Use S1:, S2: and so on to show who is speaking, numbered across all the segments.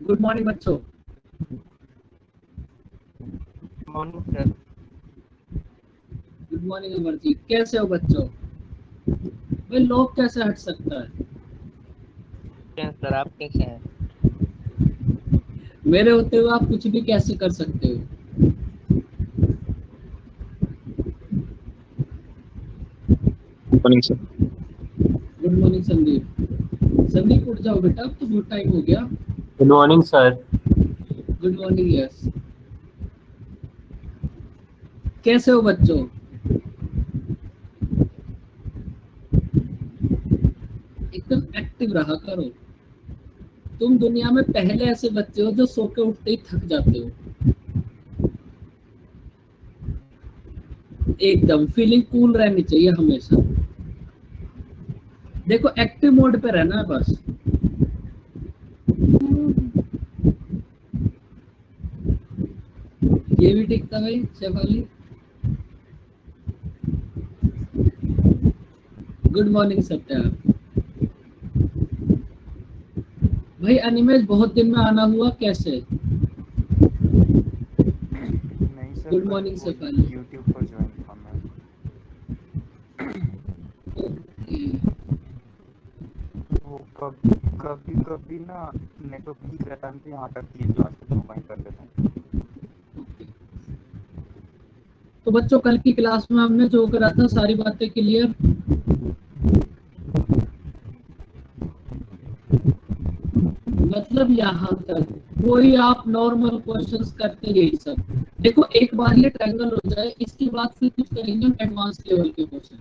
S1: Good morning बच्चों।
S2: Morning sir.
S1: Good morning Amarjeet, कैसे हो बच्चों? भाई लॉग कैसे हट सकता है?
S2: सर आप कैसे हैं?
S1: मेरे होते हुए आप कुछ भी कैसे कर सकते हो?
S3: Morning sir.
S1: Good morning Sandeep. Sandeep उठ जाओ बेटा, अब तो बहुत टाइम हो गया।
S3: Good morning sir.
S1: Good morning yes. कैसे हो बच्चों? एकदम एक्टिव रहा करो। तुम दुनिया में पहले ऐसे बच्चे हो जो सो के उठते ही थक जाते हो। एकदम फीलिंग कूल रहनी चाहिए हमेशा। देखो एक्टिव मोड पे रहना है बस। ये भी ठीक था भाई शेफाली। Good morning Satya. भाई अनिमेश बहुत दिन में आना हुआ, कैसे?
S2: नहीं सर,
S1: गुड
S2: बस
S1: मॉर्निंग
S2: वो
S1: शेफाली।
S2: यूट्यूब पर ज्वाइन था मैं। वो कभी कभी ना नेटवर्क ठीक रहता है, तो यहाँ तक की जो आजकल ज्वाइन कर लेता हूँ।
S1: तो बच्चों कल की क्लास में हमने जो करा था सारी बातें क्लियर? मतलब यहाँ तक कोई आप नॉर्मल क्वेश्चंस करते यही सब। देखो एक बार ये ट्रायंगल हो जाए, इसके बाद फिर कुछ करेंगे हम एडवांस लेवल के क्वेश्चन,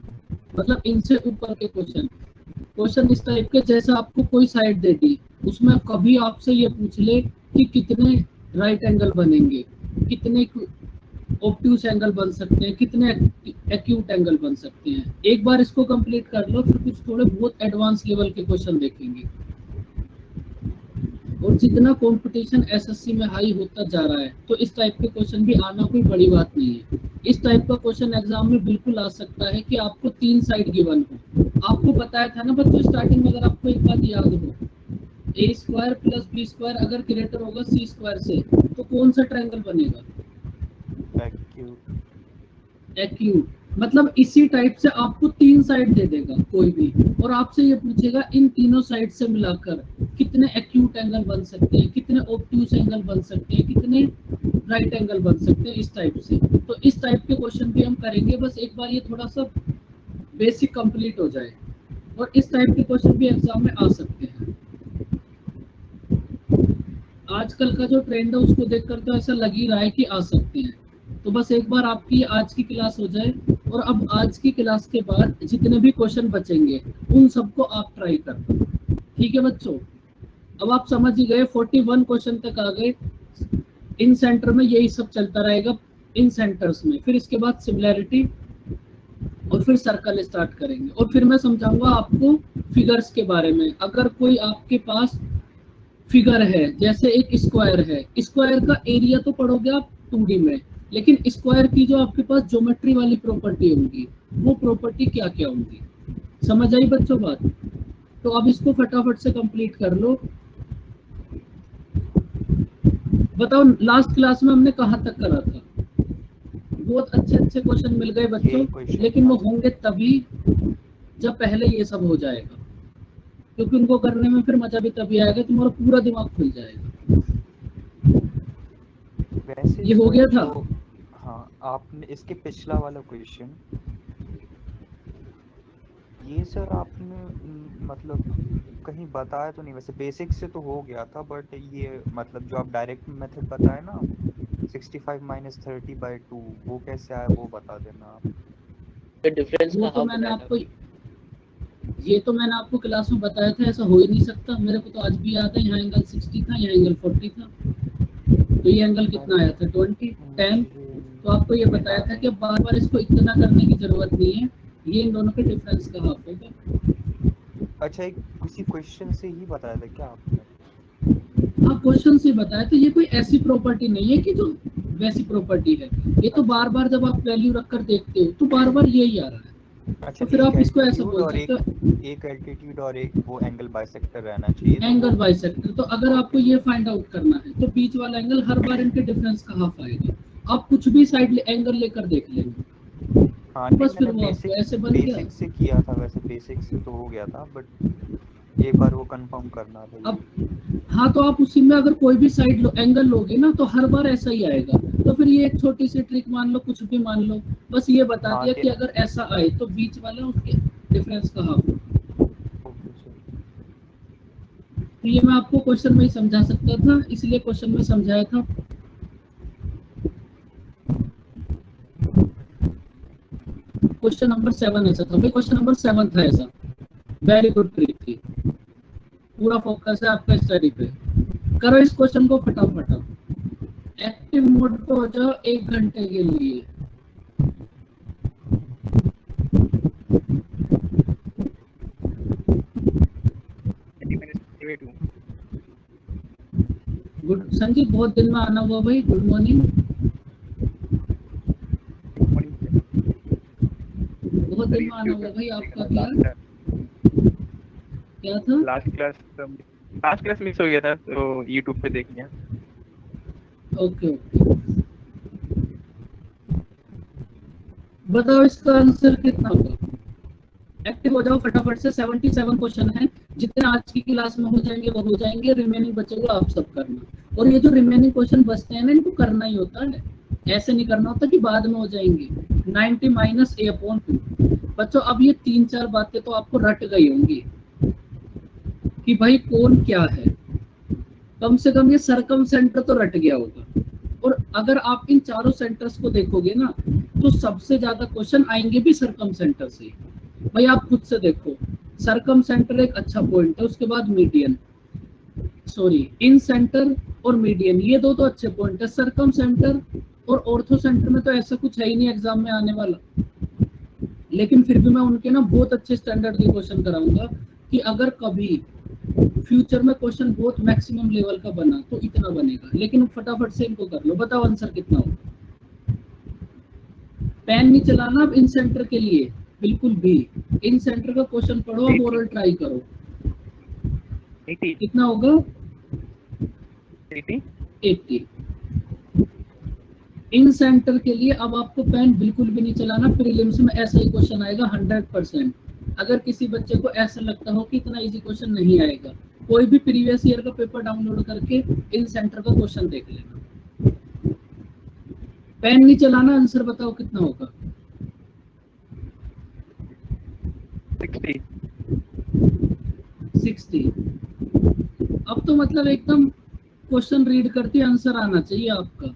S1: मतलब इनसे ऊपर के क्वेश्चन। क्वेश्चन इस टाइप के, जैसे आपको कोई साइड दे दी, उसमें कभी आपसे ये पूछ ले कि कितने राइट एंगल बनेंगे, कितने ऑब्ट्यूस एंगल बन सकते हैं, कितने एक्यूट एंगल बन सकते हैं। एक बार इसको कंप्लीट कर लो, फिर कुछ थोड़े बहुत एडवांस लेवल के क्वेश्चन देखेंगे। और जितना कंपटीशन एसएससी में हाई होता जा रहा है, तो इस टाइप के क्वेश्चन भी आना कोई बड़ी बात नहीं है। इस टाइप का क्वेश्चन एग्जाम में बिल्कुल आ सकता है कि आपको 3 साइड गिवन हो। आपको बताया था ना बच्चों स्टार्टिंग में, अगर आपको एक बात याद हो, ए स्क्वायर प्लस बी स्क्वायर अगर ग्रेटर होगा सी स्क्वायर से, तो कौन सा ट्रायंगल बनेगा? एक्यूट। मतलब इसी टाइप से आपको 3 साइड दे देगा कोई भी, और आपसे ये पूछेगा इन तीनों साइड से मिलाकर कितने एक्यूट एंगल बन सकते हैं, कितने ऑब्ट्यूस एंगल बन सकते हैं, कितने राइट एंगल बन सकते हैं, इस टाइप से। तो इस टाइप के क्वेश्चन भी हम करेंगे, बस एक बार ये थोड़ा सा बेसिक कंप्लीट हो जाए। और इस टाइप के क्वेश्चन भी एग्जाम में आ सकते हैं। आजकल का जो ट्रेंड है उसको देखकर तो ऐसा लग ही रहा है कि आ सकते हैं। तो बस एक बार आपकी आज की क्लास हो जाए, और अब आज की क्लास के बाद जितने भी क्वेश्चन बचेंगे उन सबको आप ट्राई करना। ठीक है बच्चों? अब आप समझ ही गए, 41 क्वेश्चन तक आ गए। इन सेंटर में यही सब चलता रहेगा, इन सेंटर्स में। फिर इसके बाद सिमिलैरिटी, और फिर सर्कल स्टार्ट करेंगे, और फिर मैं समझाऊंगा आपको फिगर्स के बारे में। अगर कोई आपके पास फिगर है, जैसे एक स्क्वायर है, स्क्वायर का एरिया तो पढ़ोगे आप 2D में, लेकिन स्क्वायर की जो आपके पास ज्योमेट्री वाली प्रॉपर्टी होंगी, वो प्रॉपर्टी क्या क्या होंगी? समझ आई बच्चों बात? तो अब इसको फटाफट से कंप्लीट कर लो। बताओ लास्ट क्लास में हमने कहाँ तक करा था? बहुत अच्छे अच्छे क्वेश्चन मिल गए बच्चों, लेकिन वो होंगे तभी जब पहले ये सब हो जाएगा, क्योंकि उनको करने में फिर मजा भी तभी आएगा, तुम्हारा पूरा दिमाग खुल जाएगा।
S2: वैसे
S1: ये हो गया था?
S2: तो हाँ, आपने इसके पिछला वाला क्वेश्चन, ये सर आपने मतलब कहीं बताया तो नहीं। वैसे बेसिक से तो हो गया था, बट ये मतलब जो आप डायरेक्ट मेथड बताए ना, 65 माइनस 30/2, वो कैसे आया वो बता देना आप।
S3: डिफरेंस
S1: वो तो मैंने आपको ये तो मैंने आपको क्लास में बताया था, ऐसा हो ही नहीं सकता। मेरे को तो आज भी याद है, यहाँ एंगल 60 था, यहाँ एंगल 40 था, तो ये एंगल कितना आया था? 20 10। तो आपको ये बताया था कि बार बार इसको इतना करने की जरूरत नहीं है, ये इन दोनों के डिफरेंस का हाफ होगा।
S2: अच्छा, एक किसी क्वेश्चन से ही बताया था क्या आपने?
S1: हाँ क्वेश्चन से बताया, तो ये कोई ऐसी प्रॉपर्टी नहीं है कि जो वैसी प्रॉपर्टी है। ये तो बार बार जब आप वैल्यू रखकर देखते हो तो बार बार यही आ रहा है।
S2: अच्छा,
S1: तो फिर आप इसको ऐसा
S2: एल्टीट्यूड
S1: बोल
S2: और
S1: सकते हो,
S2: एक एल्टीट्यूड और एक वो एंगल बाइसेक्टर रहना चाहिए, तो
S1: एंगल
S2: वो
S1: बाइसेक्टर। तो अगर आपको ये फाइंड आउट करना है तो बीच वाला एंगल हर बार इनके डिफरेंस का हाफ आएगा। आप कुछ भी साइड एंगल लेकर देख लेंगे,
S2: हाँ
S1: तो
S2: नहीं,
S1: बस फिर
S2: मैंने
S1: वो आपको ऐसे बन गया।
S2: बेसिक से किया था, वैसे बेसिक से तो हो गया था, बट एक बार वो कंफर्म करना था
S1: अब
S2: ये।
S1: हाँ, तो आप उसी में अगर कोई भी साइड एंगल लोगे ना तो हर बार ऐसा ही आएगा। तो फिर ये एक छोटी सी ट्रिक मान लो, कुछ भी मान लो, बस ये बता
S2: हाँ
S1: दिया
S2: कि
S1: कि अगर ऐसा आए तो बीच वाला उसके डिफरेंस का हाफ।
S2: Okay sir.
S1: तो ये मैं आपको क्वेश्चन में ही समझा सकता था, इसलिए क्वेश्चन में समझाया था। क्वेश्चन नंबर 7 ऐसा था भाई, क्वेश्चन नंबर 7 था ऐसा। वेरी गुड प्रीति, पूरा फोकस है आपका स्टडी पे। करो इस क्वेश्चन को फटाफट। एक्टिव मोड पे हो जाओ 1 घंटे के लिए। गुड संजीव, बहुत दिन में आना हुआ भाई, गुड मॉर्निंग। बहुत दिन में आना हुआ भाई, आपका क्या था?
S4: लास्ट क्लास मिस हो गया था, तो यूट्यूब पे देख लिया।
S1: ओके ओके, बताओ इसका आंसर कितना होगा। एक्टिव हो जाओ फटाफट से, 77 क्वेश्चन है। जितने आज की क्लास में हो जाएंगे वो हो जाएंगे, रिमेनिंग बचेगा आप सब करना। और ये जो रिमेनिंग क्वेश्चन बचते हैं ना, इनको करना ही होता है, ऐसे नहीं करना होता कि बाद में हो जाएंगे। 90 माइनस a/2। बच्चों अब ये 3-4 बातें तो आपको रट गई होंगी कि भाई कौन क्या है, कम से कम ये सरकम सेंटर तो रट गया होगा। और अगर आप इन चारों सेंटर्स को देखोगे ना, तो सबसे ज्यादा क्वेश्चन आएंगे भी सरकम सेंटर से। भाई आप खुद से देखो, सरकम सेंटर एक अच्छा पॉइंट है, उसके बाद मीडियन, सॉरी इन सेंटर और मीडियन, ये दो तो अच्छे पॉइंट है। सरकम सेंटर और ऑर्थो सेंटर में तो ऐसा कुछ है ही नहीं एग्जाम में आने वाला, लेकिन फिर भी मैं उनके ना बहुत अच्छे स्टैंडर्ड के क्वेश्चन कराऊंगा कि अगर कभी फ्यूचर में क्वेश्चन बहुत मैक्सिमम लेवल का बना तो इतना बनेगा। लेकिन फटाफट से इनको कर लो, बताओ आंसर कितना होगा। पेन नहीं चलाना अब इन सेंटर के लिए बिल्कुल भी। इन सेंटर का क्वेश्चन पढ़ो, अब ओरल ट्राई करो।
S4: 80
S1: कितना होगा?
S4: 80
S1: 80। इन सेंटर के लिए अब आपको पेन बिल्कुल भी नहीं चलाना, प्रीलिम्स में ऐसा ही क्वेश्चन आएगा 100%। अगर किसी बच्चे को ऐसा लगता हो कि इतना इजी क्वेश्चन नहीं आएगा, कोई भी प्रीवियस ईयर का पेपर डाउनलोड करके इन सेंटर का क्वेश्चन देख लेना। पेन नहीं चलाना, आंसर बताओ कितना होगा। 60। अब तो मतलब एकदम क्वेश्चन रीड करके आंसर आना चाहिए आपका।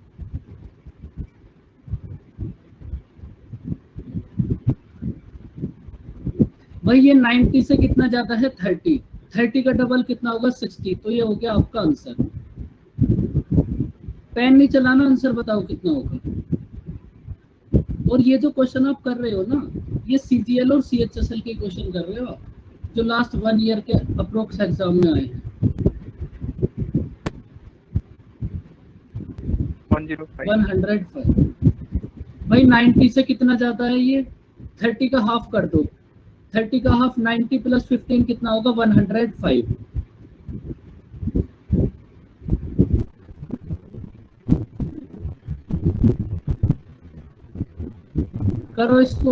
S1: भाई ये 90 से कितना ज्यादा है? 30। 30 का डबल कितना होगा? 60। तो ये हो गया आपका आंसर। पेन नहीं चलाना, आंसर बताओ कितना होगा। और ये जो क्वेश्चन आप कर रहे हो ना, ये CGL और CHSL के क्वेश्चन कर रहे हो आप, जो लास्ट 1 ईयर के अप्रोक्स एग्जाम में आए हैं। 105। भाई 90 से कितना ज्यादा है ये? 30 का हाफ कर दो। 30 का हाफ 90 प्लस 15 कितना होगा? 105। करो इसको।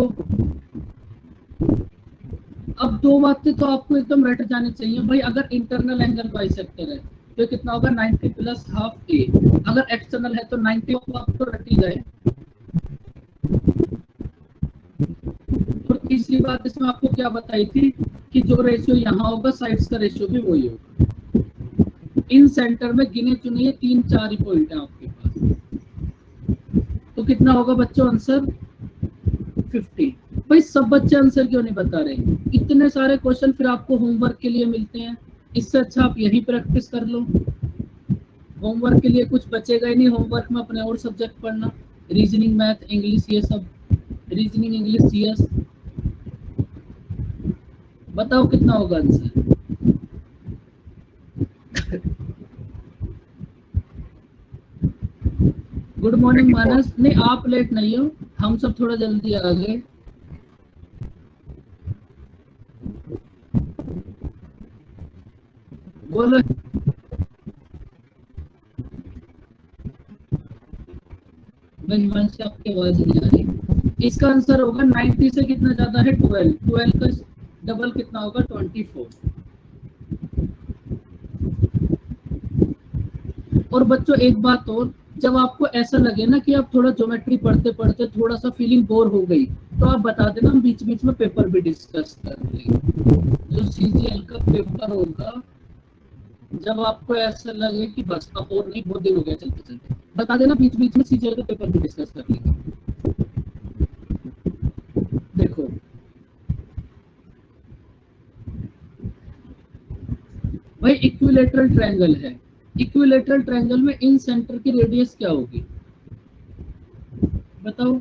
S1: अब दो बातें तो आपको एकदम रट जानी चाहिए भाई। अगर इंटरनल एंगल बाइसेक्टर है तो कितना होगा? 90 प्लस हाफ ए। अगर एक्सटर्नल है तो 90 तो आपको रट ही गए। और तीसरी बात इसमें आपको क्या बताई थी कि जो रेशियो यहाँ होगा साइड्स का रेशियो भी वही होगा। इन सेंटर में गिने चुने 3-4 ही पॉइंट है आपके पास, तो कितना होगा बच्चों आंसर? 50। भाई सब बच्चे आंसर क्यों नहीं बता रहे? इतने सारे क्वेश्चन फिर आपको होमवर्क के लिए मिलते हैं, इससे अच्छा आप यही प्रैक्टिस कर लो। होमवर्क के लिए कुछ बचेगा ही नहीं, होमवर्क में अपने और सब्जेक्ट पढ़ना, रीजनिंग, मैथ, इंग्लिश, ये सब। Reasoning, English, CS। बताओ कितना होगा आंसर। गुड मॉर्निंग मानस। नहीं आप लेट नहीं हो, हम सब थोड़ा जल्दी आ गए। बोलो। बचपन से आपकी आवाज नहीं आ रही। इसका आंसर होगा 90 से कितना ज्यादा है 12, 12 का डबल कितना होगा 24। और बच्चों एक बात और, जब आपको ऐसा लगे ना कि आप थोड़ा ज्योमेट्री पढ़ते पढ़ते थोड़ा सा फीलिंग बोर हो गई, तो आप बता देना, हम बीच बीच में पेपर भी डिस्कस कर लेंगे। जो सीजीएल का पेपर होगा, जब आपको ऐसा लगे कि बस अब और नहीं, बहुत दिन हो गया चलते चलते, बता देना, बीच बीच में सीजीएल का पेपर भी डिस्कस कर लेंगे। देखो भाई, इक्विलेटरल ट्रायंगल है। इक्विलेटरल ट्रायंगल में इन सेंटर की रेडियस क्या होगी बताओ।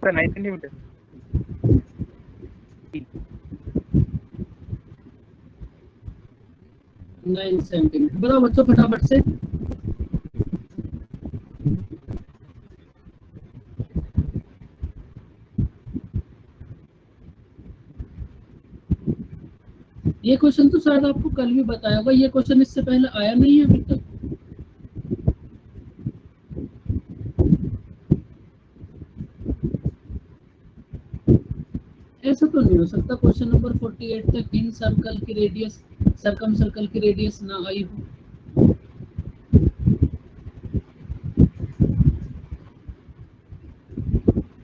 S4: Sir 9 centimetre.
S1: 9 सेंटीमीटर। बताओ बच्चों फटाफट से। ये क्वेश्चन तो शायद आपको कल भी बताया होगा, ये क्वेश्चन इससे पहले आया नहीं है अभी तक। ऐसा तो नहीं हो सकता क्वेश्चन नंबर 48 तक इन सर्कल की रेडियस, सर्कम सर्कल की रेडियस ना आई हो।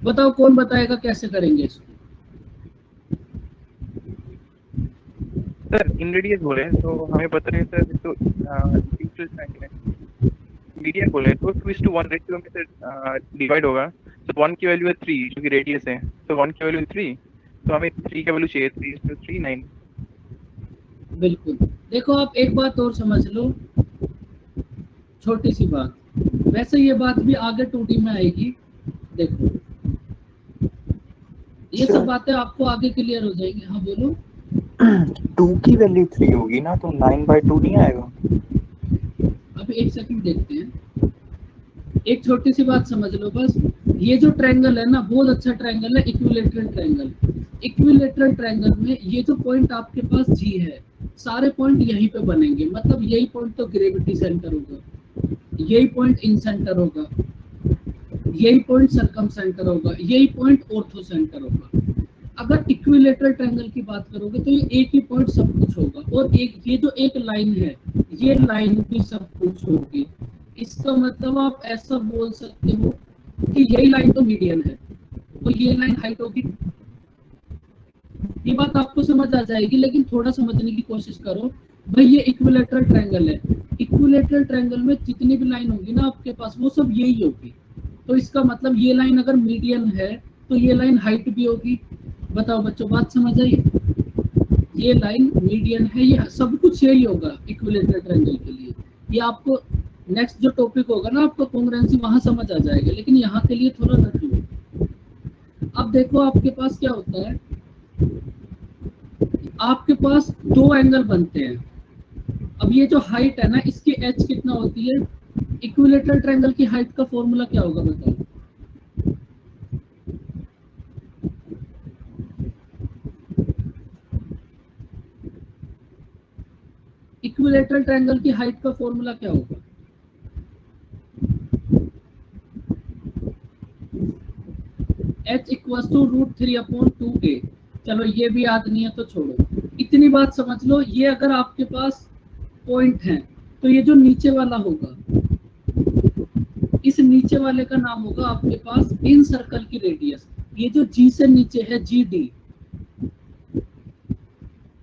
S1: बताओ कौन बताएगा कैसे करेंगे इसको।
S4: सर इन रेडियस बोले तो हमें पता है सर, तो इक्वल ट्रायंगल है, मीडियन बोले तो 2:1 रेशियो में सर डिवाइड होगा। तो 1 की वैल्यू है 3 जो कि रेडियस है, तो 1 की वैल्यू 3, तो हमें 3 की वैल्यू चाहिए, 3 9।
S1: बिल्कुल। देखो आप एक बात और समझ लो, छोटी सी बात, वैसे ये बात भी आगे 2D में आएगी। देखो ये सब बातें आपको आगे क्लियर हो जाएगी। हाँ बोलो।
S2: 2 की वैल्यू 3 होगी ना, तो 9/2 नहीं आएगा।
S1: अभी एक सेकंड देखते हैं। एक छोटी सी बात समझ लो बस, ये जो ट्रायंगल है ना, बहुत अच्छा ट्रायंगल है, इक्विलेटरल ट्रायंगल। इक्विलेटरल ट्रायंगल में ये जो पॉइंट आपके पास जी है, सारे पॉइंट यहीं पे बनेंगे। मतलब यही पॉइंट तो ग्रेविटी सेंटर होगा, यही पॉइंट इन सेंटर होगा, यही पॉइंट सरकम सेंटर होगा, यही पॉइंट ऑर्थो सेंटर होगा। अगर इक्विलेटरल ट्रायंगल की बात करोगे तो ये एक ही पॉइंट सब कुछ होगा, और एक ये जो एक लाइन है, ये लाइन भी सब कुछ होगी। इसका मतलब आप ऐसा बोल सकते हो कि यही लाइन तो मीडियन है, तो ये लाइन हाइट होगी। ये बात आपको समझ आ जाएगी, लेकिन थोड़ा समझने की कोशिश करो। भाई ये इक्विलेटरल ट्रायंगल है, इक्विलेटरल ट्रायंगल में जितनी भी लाइन होगी ना आपके पास, वो सब यही होगी। तो इसका मतलब ये लाइन अगर मीडियन है तो ये लाइन हाइट भी होगी। बताओ बच्चों, बात समझ आई। ये लाइन मीडियन है, ये सब कुछ यही होगा इक्विलेटरल ट्रायंगल के लिए। ये आपको नेक्स्ट जो टॉपिक होगा ना आपका कॉन्ग्रुएंसी, वहां समझ आ जाएगा, लेकिन यहाँ के लिए थोड़ा रखिए। अब देखो आपके पास क्या होता है, आपके पास दो एंगल बनते हैं। अब ये जो हाइट है ना, इसकी एच कितना होती है। इक्विलेटरल ट्रायंगल की हाइट का फॉर्मूला क्या होगा बताओ। इक्विलेटरल ट्रायंगल की हाइट का फॉर्मूला क्या होगा। h equals to √3/2a। चलो ये भी याद नहीं है तो छोड़ो, इतनी बात समझ लो। ये अगर आपके पास पॉइंट है तो ये जो नीचे वाला होगा, इस नीचे वाले का नाम होगा आपके पास इन सर्कल की रेडियस। ये जो जी से नीचे है जीडी,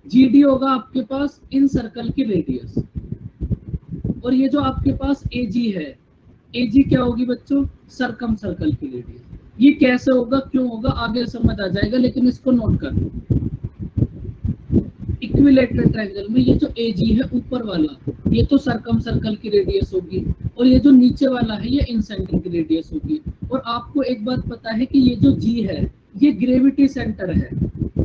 S1: जीडी होगा आपके पास इन सर्कल की रेडियस। और ये जो आपके पास एजी है, एजी क्या होगी बच्चों, सरकम सर्कल की रेडियस। ये कैसे होगा, क्यों होगा, आगे समझ आ जाएगा, लेकिन इसको नोट कर लो। इक्विलेटरल ट्रायंगल में ये जो एजी है ऊपर वाला, ये तो सरकम सर्कल की रेडियस होगी, और ये जो नीचे वाला है ये इन सेंटर की रेडियस होगी। और आपको एक बात पता है कि ये जो जी है ये ग्रेविटी सेंटर है।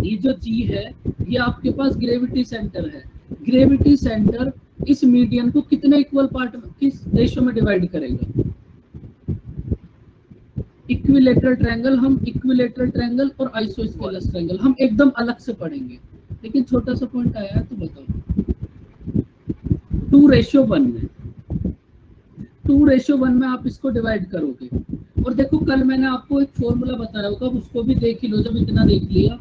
S1: ये जो जी है ये आपके पास ग्रेविटी सेंटर है। ग्रेविटी सेंटर इस मीडियन को कितने इक्वल पार्ट में, किस रेशियो में डिवाइड करेगा। इक्विलेटरल ट्रायंगल, हम इक्विलेटरल ट्रायंगल और आइसोस्केलस ट्रायंगल हम एकदम अलग से पढ़ेंगे, लेकिन छोटा सा पॉइंट आया है तो बताओ। 2:1 में 2:1 में आप इसको डिवाइड करोगे। और देखो कल मैंने आपको एक फॉर्मूला बताया होगा, उसको भी देख ही लो जब इतना देख लिया।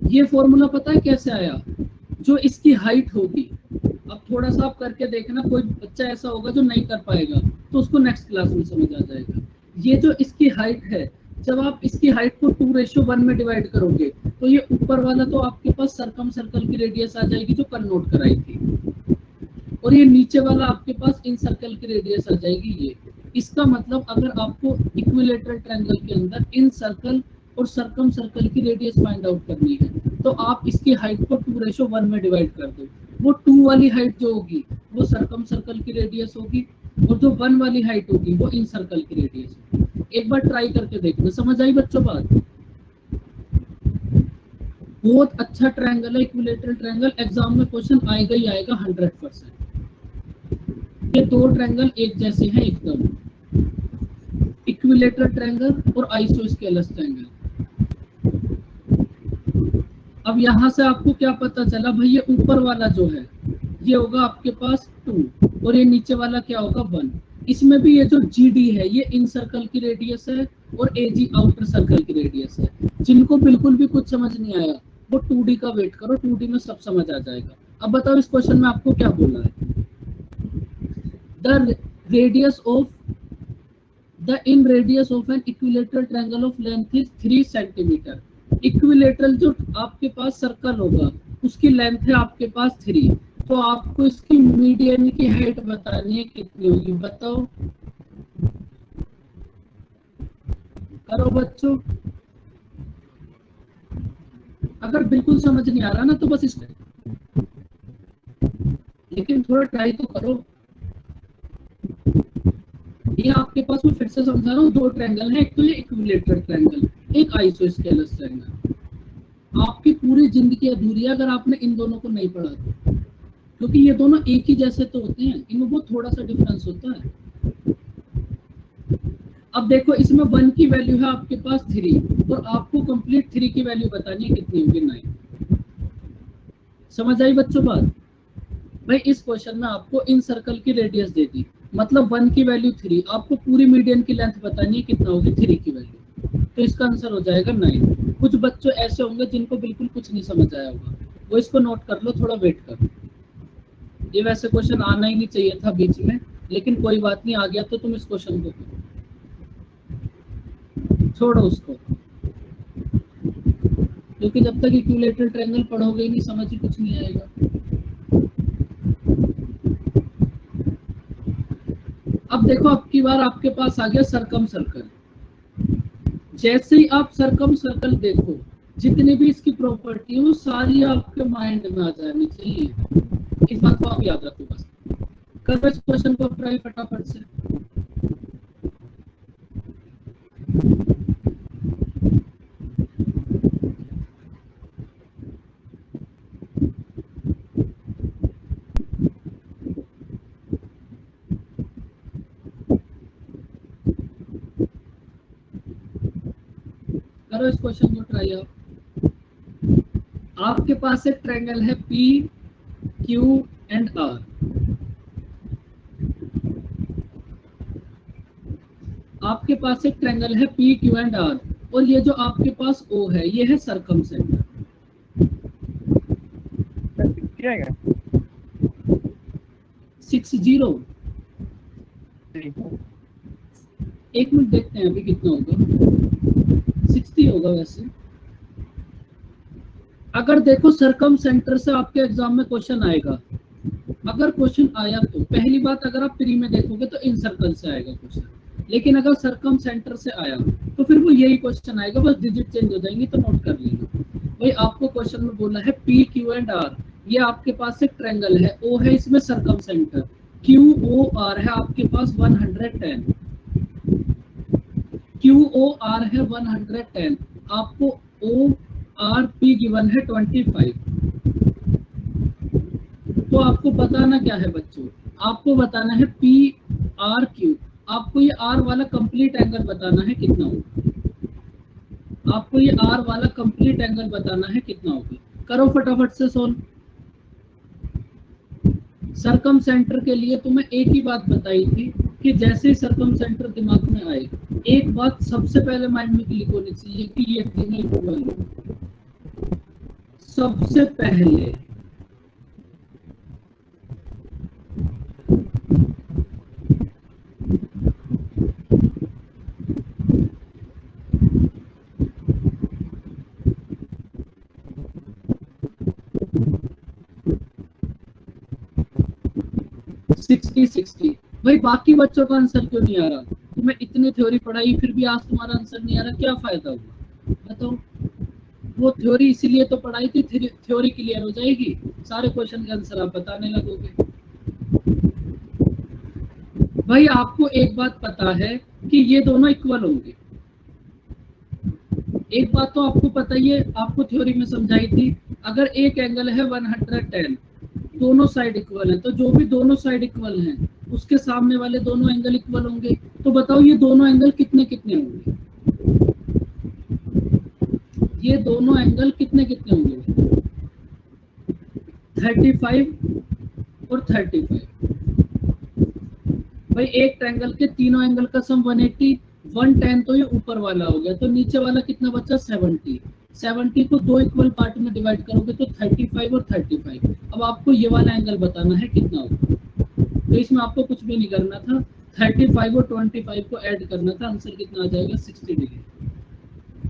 S1: ये फॉर्मूला पता है कैसे आया? जो इसकी हाइट होगी, अब थोड़ा सा आप करके देखना, कोई बच्चा ऐसा होगा जो नहीं कर पाएगा तो उसको नेक्स्ट क्लास में समझ आ जाएगा। ये जो इसकी हाइट है, जब आप इसकी हाइट को 2:1 में डिवाइड करोगे तो ये ऊपर वाला तो आपके पास सर्कम सर्कल की रेडियस आ जाएगी जो कल नोट कराई थी, और ये नीचे वाला आपके पास इन सर्कल की रेडियस आ जाएगी ये। इसका मतलब अगर आपको इक्विलेटरल ट्रायंगल के अंदर इन सर्कल और सर्कम सर्कल की रेडियस फाइंड आउट करनी है तो आप इसकी हाइट को 2:1 में डिवाइड कर दो। वो 2 वाली हाइट जो होगी वो सर्कम सर्कल की रेडियस होगी, और जो 1 वाली हाइट होगी वो इन सर्कल की रेडियस होगी। एक बार ट्राई करके देखना, समझ आई बच्चों बात? बहुत अच्छा ट्रायंगल है इक्विलेटरल ट्रायंगल, एग्जाम में क्वेश्चन आएगा ही आएगा 100%। ये दो ट्रायंगल एक जैसे हैं एकदम, इक्विलेटरल ट्रायंगल और आइसोस्केलस ट्रायंगल। अब यहाँ से आपको क्या पता चला भाई, ये ऊपर वाला जो है ये होगा आपके पास 2 और ये नीचे वाला क्या होगा 1। इसमें भी ये जो GD है ये इन सर्कल की रेडियस है और AG आउटर सर्कल की रेडियस है। जिनको बिल्कुल भी कुछ समझ नहीं आया वो 2D का वेट करो, 2D में सब समझ आ जाएगा। अब बताओ इस क्वेश्चन में आपको क्या बोला है? The radius of the in radius of an equilateral triangle of length is 3 centimetre. Equilateral जो आपके पास सर्कल होगा उसकी लेंथ है आपके पास 3, तो आपको इसकी मीडियन की हाइट बतानी है कितनी होगी, बताओ करो बच्चों। अगर बिल्कुल समझ नहीं आ रहा ना तो बस इसमें, लेकिन थोड़ा ट्राई तो करो। ये आपके पास मैं फिर से समझा रहा हूँ, दो ट्रायंगल है, एक तो ये इक्विलेटरल ट्रायंगल, एक आइसोस्केलस ट्रायंगल। आपकी पूरी जिंदगी अधूरी है अगर आपने इन दोनों को नहीं पढ़ा तो, क्योंकि ये दोनों एक ही जैसे तो होते हैं, इनमें बहुत थोड़ा सा डिफरेंस होता है। अब देखो इसमें 1 की वैल्यू है आपके पास 3 और आपको कंप्लीट 3 की वैल्यू बतानी है कितनी होगी 9। समझ आई बच्चों बात? भाई इस क्वेश्चन में आपको इन सर्कल की रेडियस दे दी, मतलब 1 की वैल्यू 3, आपको पूरी मीडियन की लेंथ बतानी है कितना होगी 3 की वैल्यू, तो इसका आंसर हो जाएगा 9। कुछ बच्चों ऐसे होंगे जिनको बिल्कुल कुछ नहीं समझ आया होगा, वो इसको नोट कर लो, थोड़ा वेट करो। ये वैसे क्वेश्चन आना ही नहीं चाहिए था बीच में, लेकिन कोई बात नहीं, आ गया तो तुम इस क्वेश्चन को करो, छोड़ो उसको, क्योंकि जब तक इक्विलेटरल ट्रायंगल पढ़ोगे ही नहीं समझ ही कुछ नहीं आएगा। अब देखो अब की बार आपके पास आ गया सर्कम सर्कल। जैसे ही आप सर्कम सर्कल देखो, जितनी भी इसकी प्रॉपर्टी है वो सारी आपके माइंड में आ जानी चाहिए, इस बात को आप याद रखो बस। करो इस क्वेश्चन को ट्राई फटाफट से। करो इस क्वेश्चन को ट्राई आप। आपके पास एक ट्रायंगल है P, Q एंड R। आपके पास एक ट्रायंगल है P, Q एंड R, और ये जो आपके पास O है ये है सर्कम सेंटर।
S4: क्या है
S1: 60। एक मिनट देखते हैं अभी कितना होगा, 60 होगा वैसे। अगर देखो सर्कम सेंटर से आपके एग्जाम में क्वेश्चन आएगा, अगर क्वेश्चन आया तो पहली बात अगर आप प्री में देखोगे तो इन सर्कल से आएगा क्वेश्चन, लेकिन अगर सर्कम सेंटर से आया तो फिर वो यही क्वेश्चन आएगा, बस डिजिट चेंज हो जाएंगी तो नोट कर लेना। भाई आपको क्वेश्चन में बोला है P, Q एंड R, ये आपके पास एक ट्रायंगल है, O है इसमें सर्कम सेंटर, QOR है आपके पास 110, QOR है 110, आपको ORP गिवन है 25। तो आपको बताना क्या है बच्चों, आपको बताना है PRQ, आपको ये आर वाला कंप्लीट एंगल बताना है कितना होगा। आपको ये आर वाला कंप्लीट एंगल बताना है कितना होगा। करो फटाफट से सोल्व। सरकम सेंटर के लिए तुम्हें एक ही बात बताई थी कि जैसे ही सरकम सेंटर दिमाग में आए, एक बात सबसे पहले माइंड में क्लिक होनी चाहिए कि ये तीनों इक्वल है। सबसे पहले सिक्सटी। भाई बाकी बच्चों का आंसर क्यों नहीं आ रहा? तुम्हें इतनी थ्योरी पढ़ाई फिर भी आज तुम्हारा आंसर नहीं आ रहा, क्या फायदा हुआ बताओ? वो थ्योरी इसीलिए तो पढ़ाई थी, थ्योरी क्लियर हो जाएगी, सारे क्वेश्चन के आंसर आप बताने लगोगे। भाई आपको एक बात पता है कि ये दोनों इक्वल होंगे। एक बात तो आपको पता ही है, आपको थ्योरी में समझाई थी, अगर एक एंगल है 110, दोनों साइड इक्वल है, तो जो भी दोनों साइड इक्वल हैं उसके सामने वाले दोनों एंगल इक्वल होंगे। तो बताओ ये दोनों एंगल कितने कितने होंगे? ये दोनों एंगल कितने कितने होंगे? 35 और 35। भाई एक ट्रायंगल के तीनों एंगल का सम 180, 110 तो ये ऊपर वाला हो गया, तो नीचे वाला कितना बचा? 70। 70 को दो इक्वल पार्ट में डिवाइड करोगे तो 35 और 35। अब आपको ये वाला एंगल बताना है कितना होगा। तो इसमें आपको कुछ भी नहीं करना था, 35 और 25 को ऐड करना था, आंसर कितना आ जाएगा? 60 डिग्री।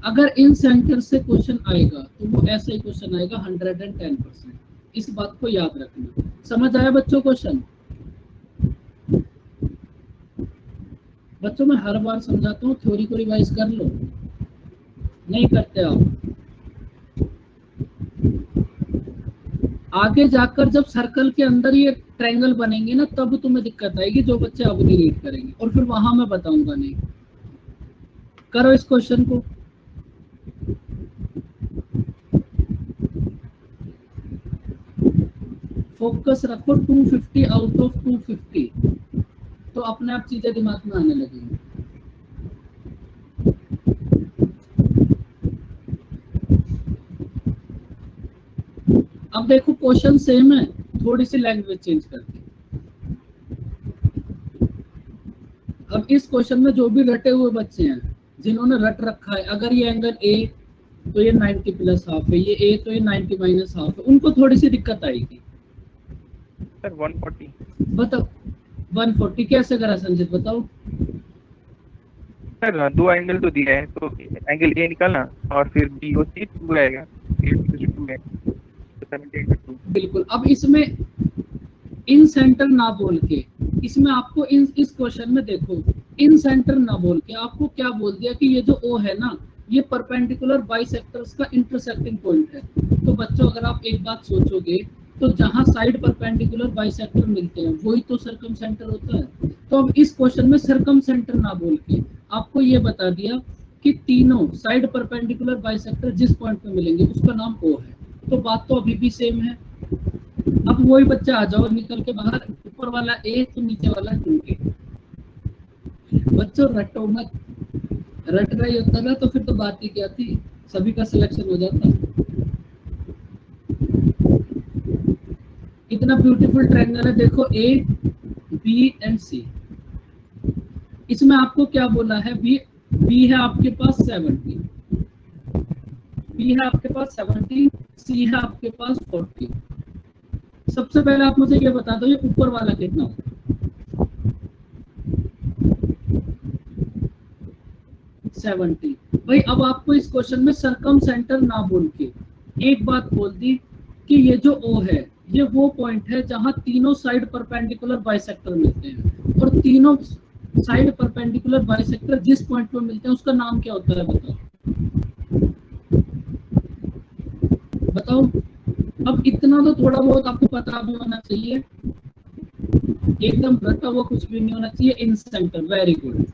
S1: अगर इन सेंटर से क्वेश्चन आएगा तो वो ऐसा ही क्वेश्चन आएगा 110%। इस बात को याद रखना। समझ आया बच्चों क्वेश्चन? बच्चों मैं हर बार समझाता हूँ, थ्योरी को रिवाइज कर लो, नहीं करते आप। आगे जाकर जब सर्कल के अंदर ये ट्रायंगल बनेंगे ना, तब तुम्हें दिक्कत आएगी, जो बच्चे अब नहीं रीड करेंगे, और फिर वहां मैं बताऊंगा नहीं। करो इस क्वेश्चन को। फोकस रखो 250 आउट ऑफ 250, तो अपने आप चीजें दिमाग में आने लगेंगी। अब देखो क्वेश्चन सेम है, थोड़ी सी लैंग्वेज चेंज करके। अब इस क्वेश्चन में जो भी रटे हुए बच्चे हैं, जिन्होंने रट रखा है, अगर ये एंगल ए तो ये 90 प्लस हाफ है, ये ए तो ये 90 माइनस हाफ है, उनको थोड़ी सी दिक्कत आएगी।
S4: सर 140।
S1: बताओ 140 कैसे करा संजीत, बताओ।
S4: सर दो एंगल तो दिया है, तो एंगल ए निकालना और फिर बी ओ सी 2 आएगा, 2 है, तो 70/2।
S1: बिल्कुल। अब इसमें इन सेंटर ना बोल के, इसमें आपको इस क्वेश्चन में देखो, इन सेंटर ना बोल के आपको क्या बोल दिया कि ये जो ओ है ना, ये परपेंडिकुलर बाइसेक्टर्स का इंटरसेक्टिंग पॉइंट है। तो बच्चों अगर आप एक बात सोचोगे, तो जहां साइड परपेंडिकुलर बाइसेक्टर मिलते हैं वही तो सर्कम सेंटर होता है। तो अब इस क्वेश्चन में सर्कम सेंटर ना बोल के आपको ये बता दिया कि तीनों साइड परपेंडिकुलर बाइसेक्टर जिस पॉइंट पे मिलेंगे उसका नाम ओ है। तो बात तो अभी भी सेम है। अब वही बच्चा आ जाओ निकल के बाहर, ऊपर वाला ए तो नीचे वाला 2a। बच्चों रटो मत, रट रही होता ना तो फिर तो बात ही क्या थी, सभी का सिलेक्शन हो जाता। इतना ब्यूटीफुल ट्रायंगल है, देखो ए बी एंड सी। इसमें आपको क्या बोला है? बी है आपके पास 70, बी है आपके पास 70, सी है आपके पास 40। सबसे पहले आप मुझे ये बता दो, ये ऊपर वाला कितना होगा? 70। भाई अब आपको इस क्वेश्चन में सरकम सेंटर ना बोल के एक बात बोल दी कि ये जो O है ये वो पॉइंट है जहां तीनों साइड परपेंडिकुलर बाइसेक्टर मिलते हैं, और तीनों साइड परपेंडिकुलर बाइसेक्टर जिस पॉइंट पे मिलते हैं उसका नाम क्या होता है? बताओ। अब इतना तो थोड़ा बहुत आपको पता भी होना चाहिए, एकदम रटा हुआ कुछ भी नहीं होना चाहिए। इन सेंटर, वेरी गुड।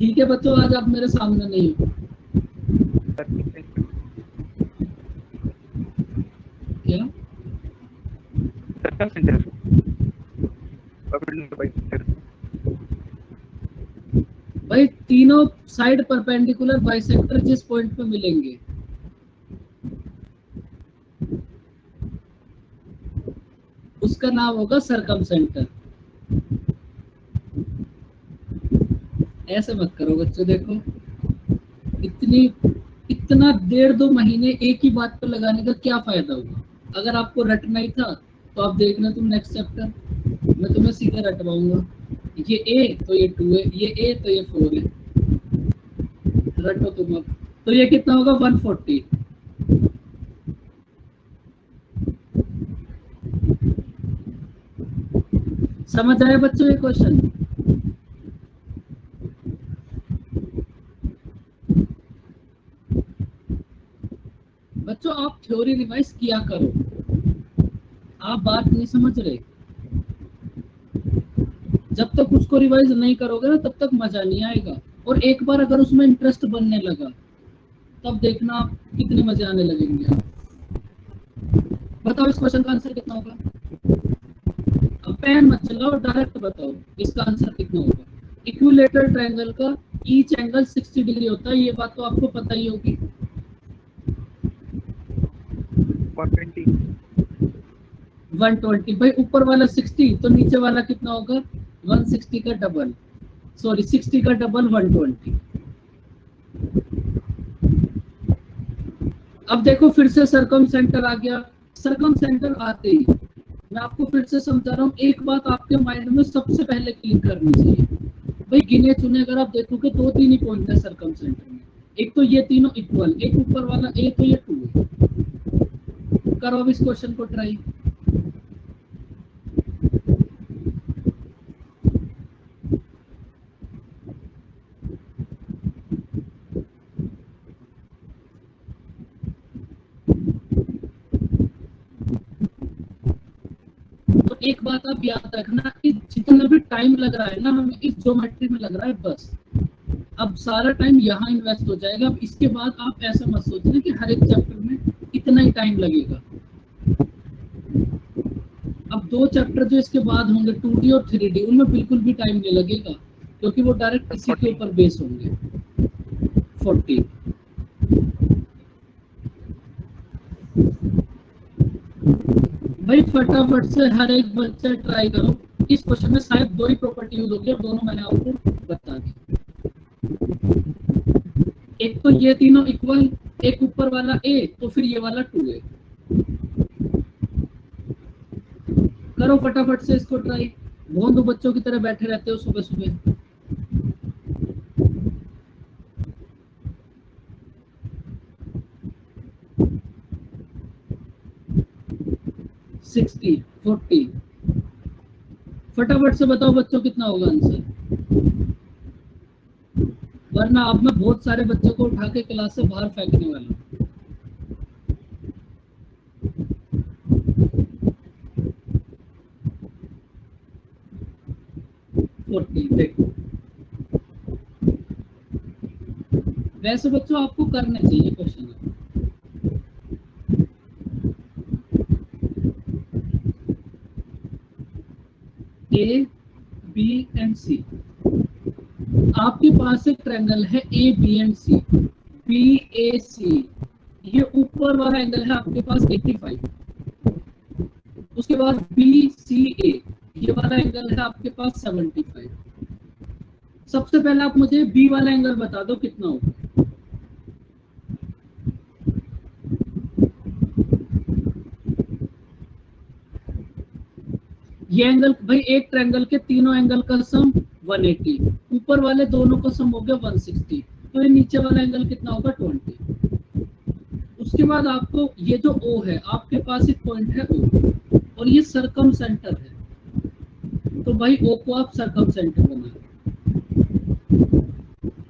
S1: ठीक है बच्चों, आज आप मेरे सामने नहीं हो। क्या?
S4: सर्कम सेंटर
S1: भाई तीनों साइड परपेंडिकुलर बाइसेक्टर जिस पॉइंट पे मिलेंगे उसका नाम होगा सरकमसेंटर। ऐसे मत करो बच्चों, देखो इतनी इतना 1.5-2 महीने एक ही बात पर लगाने का क्या फायदा होगा। अगर आपको रटना ही था तो आप देखना तुम नेक्स्ट चैप्टर, मैं तुम्हें सीधे रटवाऊंगा। ये ए तो ये 2 है, ये ए तो ये 4 है, रटो तुम अब। तो ये कितना होगा 140। समझ आया बच्चों ये क्वेश्चन? बच्चों आप थ्योरी रिवाइज किया करो, आप बात नहीं समझ रहे। जब तक उसको रिवाइज नहीं करोगे ना तब तक मजा नहीं आएगा, और एक बार अगर उसमें इंटरेस्ट बनने लगा तब देखना आप कितने मजे आने लगेंगे। बताओ इस क्वेश्चन का आंसर कितना होगा? अब पेन मत चलाओ, डायरेक्ट बताओ इसका आंसर कितना होगा। इक्विलेटरल ट्रायंगल का ईच एंगल 60 डिग्री होता है, ये बात तो आपको पता ही होगी। 120 भाई, ऊपर वाला 60 तो नीचे वाला कितना होगा? 160 का डबल, सॉरी 60 का डबल 120। अब देखो फिर से सरकमसेंटर आ गया। सरकमसेंटर आते ही मैं आपको फिर से समझा रहा हूँ, एक बात आपके माइंड में सबसे पहले क्लिक करनी चाहिए। भाई गिने चुने अगर आप देखोगे 2-3 ही पॉइंट है सरकमसेंटर में, एक तो ये तीनों इक्वल, एक ऊपर वाला ए तो ये 2 है। करो अब इस क्वेश्चन को ट्राई। तो एक बात आप याद रखना कि जितना भी टाइम लग रहा है ना हमें इस ज्योमेट्री में लग रहा है बस, अब सारा टाइम यहाँ इन्वेस्ट हो जाएगा। अब इसके बाद आप ऐसा मत सोचना कि हर एक चैप्टर में इतना ही टाइम लगेगा। अब 2 चैप्टर जो इसके बाद होंगे 2D और 3D, उनमें बिल्कुल भी टाइम नहीं लगेगा क्योंकि वो डायरेक्ट इसी के ऊपर बेस होंगे। 40 भाई फटाफट से हर एक बच्चा ट्राई करो। इस क्वेश्चन में शायद 2 ही प्रॉपर्टी यूज होगी और दोनों मैंने आपको बता दी। एक तो ये तीनों इक्वल, एक ऊपर वाला ए तो फिर ये वाला 2 है। करो फटाफट से इसको ट्राई, भोंदू बच्चों की तरह बैठे रहते हो सुबह सुबह। सिक्सटी 40 फटाफट से बताओ बच्चों कितना होगा आंसर, वरना अब मैं बहुत सारे बच्चों को उठा के क्लास से बाहर फेंकने वाला हूँ। देखो वैसे बच्चों आपको करने चाहिए question. A B and C, आपके पास एक ट्रायंगल है A B and C, B A C, ये ऊपर वाला एंगल है आपके पास 85, उसके बाद बी सी ए, ये वाला एंगल है आपके पास 75। सबसे पहले आप मुझे बी वाला एंगल बता दो कितना होगा। ये एंगल भाई एक ट्रायंगल के तीनों एंगल का सम 180, ऊपर वाले दोनों का सम हो गया 160, तो ये नीचे वाला एंगल कितना होगा 20। उसके बाद आपको ये जो O है आपके पास एक पॉइंट है O और ये सरकमसेंटर है, तो भाई O को आप सरकमसेंटर बना लो।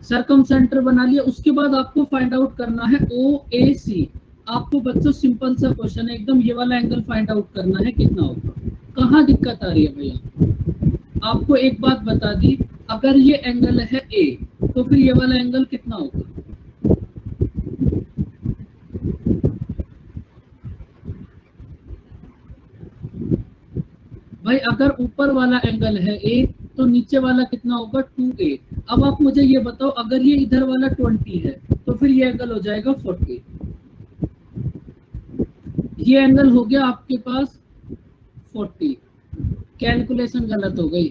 S1: सरकमसेंटर बना लिया, उसके बाद आपको फाइंड आउट करना है OAC। आपको बच्चों सिंपल सा क्वेश्चन है एकदम, ये वाला एंगल फाइंड आउट करना है कितना होगा। कहाँ दिक्कत आ रही है भैया? आपको एक बात बता दी, अगर ये एंगल है A तो फिर ये वाला एंगल कितना होगा? भाई अगर ऊपर वाला एंगल है A तो नीचे वाला कितना होगा 2A, अब आप मुझे ये बताओ, अगर ये इधर वाला 20 है तो फिर ये एंगल हो जाएगा 40। ये एंगल हो गया आपके पास 40। कैलकुलेशन गलत हो गई,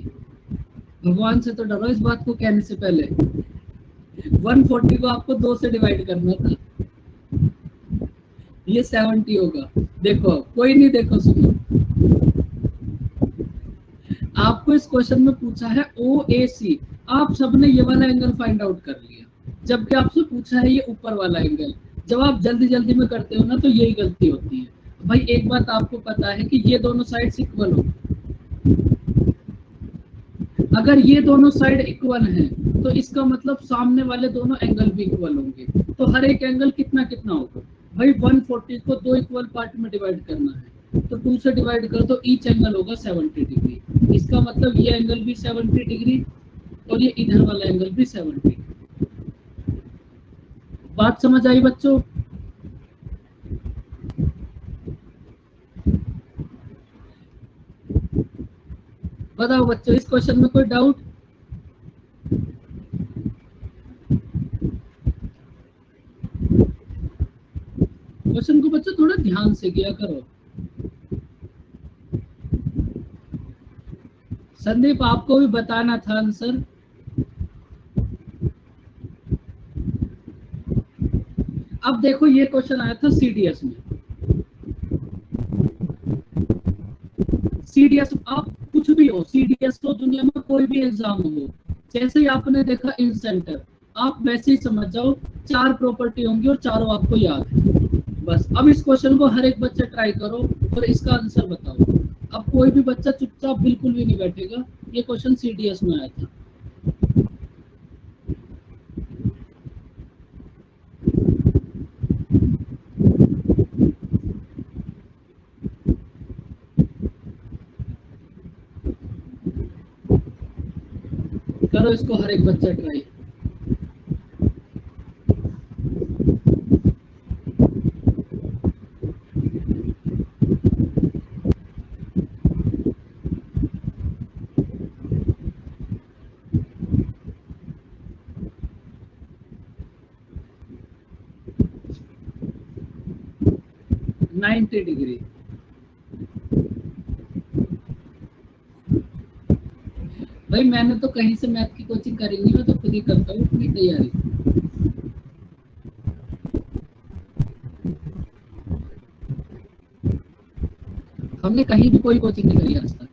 S1: भगवान से तो डरो इस बात को कहने से पहले। 140 को आपको 2 से डिवाइड करना था, ये 70 होगा। देखो कोई नहीं, देखो सुनो, आपको इस क्वेश्चन में पूछा है OAC, आप सबने ये वाला एंगल फाइंड आउट कर लिया, जबकि आपसे पूछा है ये ऊपर वाला एंगल। जब आप जल्दी जल्दी में करते हो ना तो यही गलती होती है। भाई एक बात आपको पता है कि ये दोनों साइड्स इक्वल हो, अगर ये दोनों साइड इक्वल हैं तो इसका मतलब सामने वाले दोनों एंगल भी इक्वल होंगे। तो हर एक एंगल कितना कितना होगा भाई, 140 को 2 इक्वल पार्ट में डिवाइड करना है, तो 2 से डिवाइड कर तो ईच एंगल होगा 70 डिग्री। इसका मतलब ये एंगल भी 70 डिग्री और ये इधर वाला एंगल भी 70 डिग्री। बात समझ आई बच्चों? बताओ बच्चों, इस क्वेश्चन में कोई डाउट? क्वेश्चन को बच्चों थोड़ा ध्यान से किया करो। संदीप आपको भी बताना था आंसर। अब देखो ये क्वेश्चन आया था CDS में। CDS आप कुछ भी हो, CDS तो दुनिया में कोई भी एग्जाम हो, जैसे ही आपने देखा इन सेंटर, आप वैसे ही समझ जाओ 4 प्रॉपर्टी होंगी और चारों आपको याद है। बस अब इस क्वेश्चन को हर एक बच्चा ट्राई करो और इसका आंसर बताओ। अब कोई भी बच्चा चुपचाप बिल्कुल भी नहीं बैठेगा। ये क्वेश्चन CDS में आया था। करो इसको हर एक बच्चा ट्राई। Ninety degree. भाई मैंने तो कहीं से मैथ की कोचिंग करी नहीं, मैं तो खुद ही करता हूँ अपनी तैयारी। हमने कहीं भी कोई कोचिंग नहीं करी आज तक।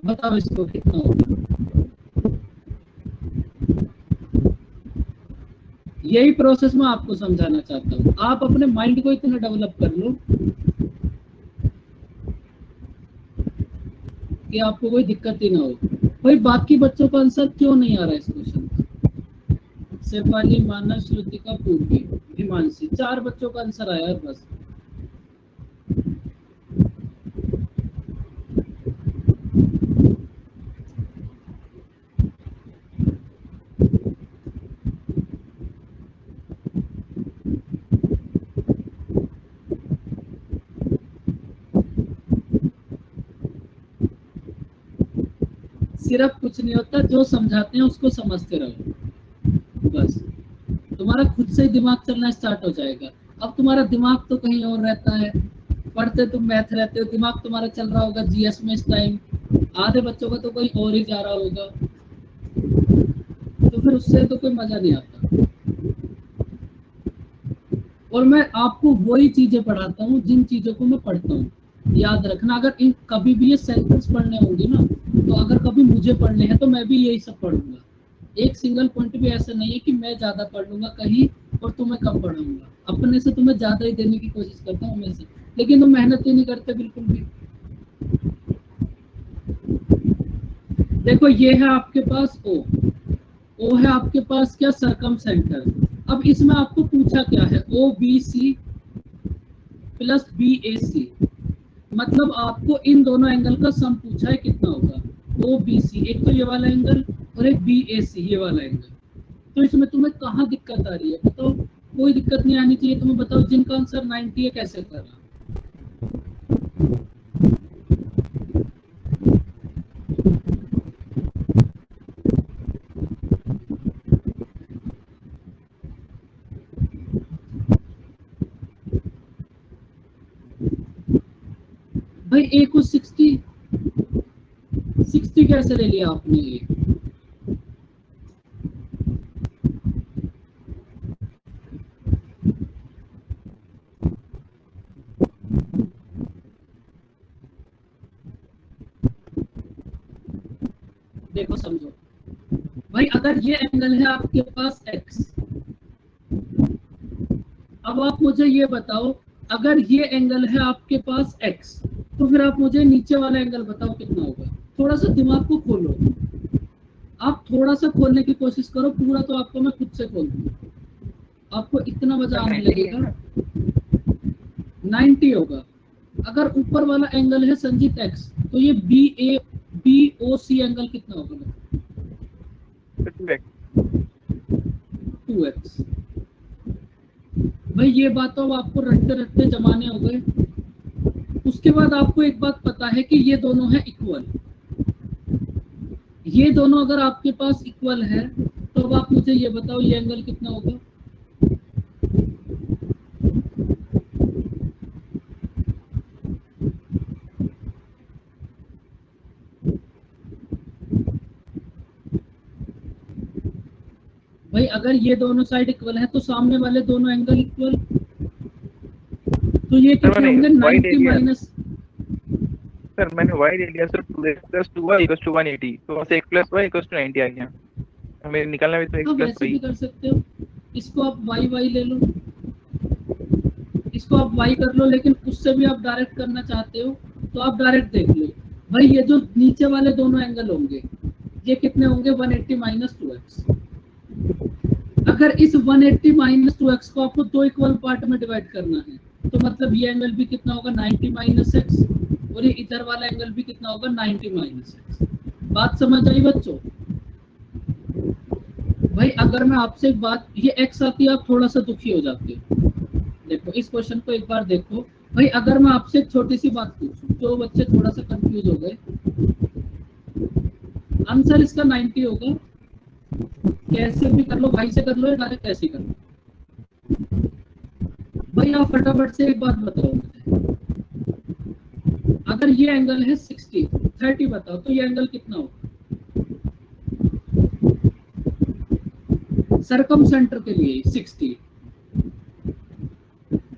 S1: बताओ इसको कितना होगा। यही प्रोसेस मैं आपको समझाना चाहता हूँ। आप अपने माइंड को इतना डेवलप कर लो कि आपको कोई दिक्कत ही ना हो। भाई बाकी बच्चों का आंसर क्यों नहीं आ रहा है इस क्वेश्चन का? शेफाली, मानस, श्रुतिका, पूर्वी, हिमांशी, 4 बच्चों का आंसर आया है बस। सिर्फ कुछ नहीं होता, जो समझाते हैं उसको समझते रहो बस। तुम्हारा खुद से ही दिमाग चलना स्टार्ट हो जाएगा। अब तुम्हारा दिमाग तो कहीं और रहता है, पढ़ते तुम मैथ रहते हो, दिमाग तुम्हारा चल रहा होगा GS में इस टाइम। आधे बच्चों का तो कहीं और ही जा रहा होगा, तो फिर उससे तो कोई मजा नहीं आता। और मैं आपको वही चीजें पढ़ाता हूँ जिन चीजों को मैं पढ़ता हूँ। याद रखना, अगर इन कभी भी ये सेंटेंस पढ़ने होंगे ना, तो अगर कभी मुझे पढ़ने हैं तो मैं भी यही सब पढ़ूंगा। एक सिंगल पॉइंट भी ऐसा नहीं है कि मैं ज्यादा पढ़ लूंगा कहीं और तुम्हें कम पढ़ाऊंगा। अपने से तुम्हें ज्यादा ही देने की कोशिश करता हूँ हमेशा, लेकिन तुम मेहनत ही नहीं करते बिल्कुल भी। देखो ये है आपके पास O है आपके पास क्या, सरकम सेंटर। अब इसमें आपको पूछा क्या है, OBC प्लस BAC, मतलब आपको इन दोनों एंगल का सम पूछा है कितना होगा। OBC एक तो ये वाला एंगल और एक BAC ये वाला एंगल। तो इसमें तुम्हें कहाँ दिक्कत आ रही है बताओ? कोई दिक्कत नहीं आनी चाहिए। तुम्हें बताओ जिनका आंसर 90 है कैसे कर रहा? भाई ए को 60 कैसे ले लिया आपने? ये देखो समझो भाई, अगर ये एंगल है आपके पास x, अब आप मुझे ये बताओ, अगर ये एंगल है आपके पास x, तो फिर आप मुझे नीचे वाला एंगल बताओ कितना होगा। थोड़ा सा दिमाग को खोलो, आप थोड़ा सा खोलने की कोशिश करो, पूरा तो आपको मैं खुद से खोल दूंगा, आपको इतना मजा आने लगेगा। 90 होगा। अगर ऊपर वाला एंगल है संजीत x, तो ये BOC एंगल कितना होगा? 2x। भाई ये बात तो आपको रटते रटते जमाने हो गए। उसके बाद आपको एक बात पता है कि ये दोनों है इक्वल। ये दोनों अगर आपके पास इक्वल है, तो अब आप मुझे ये बताओ ये एंगल कितना होगा? भाई अगर ये दोनों साइड इक्वल है, तो सामने वाले दोनों एंगल इक्वल, तो ये कितने होंगे? 90 माइनस।
S4: सर मैंने y ले लिया सर, 2x + 2y = 180, तो वहाँ से x + y = 90 आ गया। हमें निकालना भी तो x
S1: आप
S4: +
S1: वैसे
S4: y।
S1: भी कर सकते हो, इसको आप y ले लो, इसको आप y कर लो, लेकिन उससे भी आप डायरेक्ट करना चाहते हो तो आप डायरेक्ट देख लो। भाई ये जो नीचे वाले दोनों एंगल होंगे, ये कितने होंगे? 180 - 2x। अगर इस 180 - 2x को आपको दो इक्वल पार्ट में डिवाइड करना है, तो मतलब ये एंगल भी कितना होगा? 90 - x, और ये इधर वाला एंगल भी कितना होगा? 90 - x। बात समझ आई बच्चों? भाई अगर मैं आपसे एक बात, ये x आती है आप थोड़ा सा दुखी हो जाते हो। देखो इस क्वेश्चन को एक बार देखो भाई, अगर मैं आपसे एक छोटी सी बात पूछूं, जो बच्चे थोड़ा सा कंफ्यूज हो गए, आंसर इसका 90 होगा। कैसे भी कर लो, भाई से कर लो या डायरेक्ट ऐसे कर लो। भाई आप फटाफट से एक बात बताओ मुझे, अगर ये एंगल है 60, 30 बताओ, तो ये एंगल कितना होगा सरकम सेंटर के लिए? 60।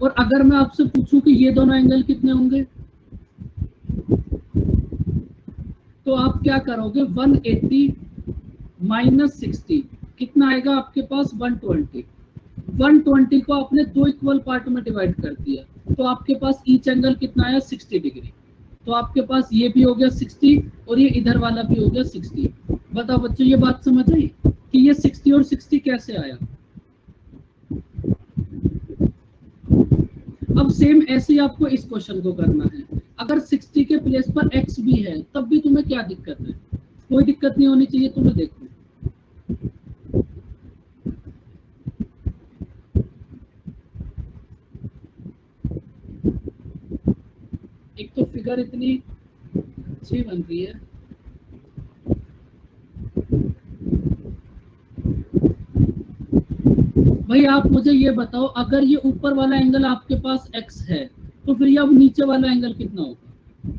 S1: और अगर मैं आपसे पूछूं कि ये दोनों एंगल कितने होंगे, तो आप क्या करोगे? 180 - 60 कितना आएगा आपके पास? 120। 120 को आपने दो इक्वल पार्ट में डिवाइड कर दिया, तो आपके पास ईच एंगल कितना आया? 60 डिग्री। तो आपके पास ये भी हो गया 60 और ये इधर वाला भी हो गया 60। बताओ बच्चों, ये बात समझ आई कि ये 60 और 60 कैसे आया? अब सेम ऐसे ही आपको इस क्वेश्चन को करना है। अगर 60 के प्लेस पर x भी है, तब भी तुम्हें क्या दिक्कत है? कोई दिक्कत नहीं होनी चाहिए तुम्हें। देखो एक तो फिगर इतनी अच्छी बन रही है, भाई आप मुझे ये बताओ, अगर ये ऊपर वाला एंगल आपके पास x है, तो फिर ये अब नीचे वाला एंगल कितना होगा?